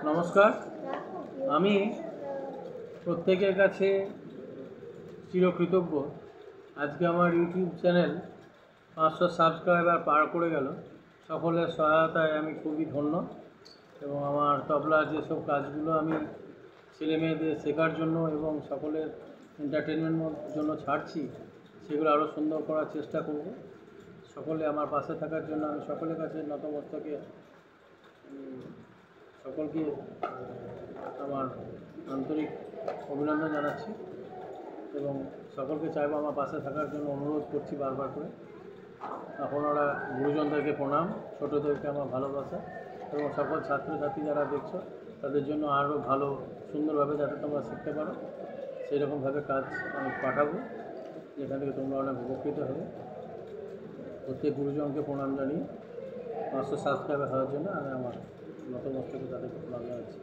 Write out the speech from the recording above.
নমস্কার। আমি প্রত্যেকের কাছে চিরকৃতজ্ঞ। আজকে আমার ইউটিউব চ্যানেল 500 সাবস্ক্রাইবার পার করে গেল। সকলের সহায়তায় আমি খুবই ধন্য এবং আমার তবলার যেসব কাজগুলো আমি ছেলেমেয়েদের শেখার জন্য এবং সকলের এন্টারটেনমেন্টের জন্য ছাড়ছি, সেগুলো আরও সুন্দর করার চেষ্টা করব। সকলে আমার পাশে থাকার জন্য আমি সকলের কাছে নতমস্তকে সকলকে আমার আন্তরিক অভিনন্দন জানাচ্ছি এবং সকলকে চাইবো আমার পাশে থাকার জন্য অনুরোধ করছি বারবার করে। আপনারা গুরুজনদেরকে প্রণাম, ছোটোদেরকে আমার ভালোবাসা এবং সকল ছাত্রছাত্রী যারা দেখছো তাদের জন্য আরও ভালো সুন্দরভাবে যাতে তোমরা শিখতে পারো সেই রকমভাবে কাজ আমি পাঠাবো, যেখান থেকে তোমরা অনেক উপকৃত হবে। প্রত্যেক গুরুজনকে প্রণাম জানিয়ে 500 সাবস্ক্রাইবার হওয়ার জন্য আমি আমার নতমস্তকে তাদেরকে প্রণাম জানাচ্ছি।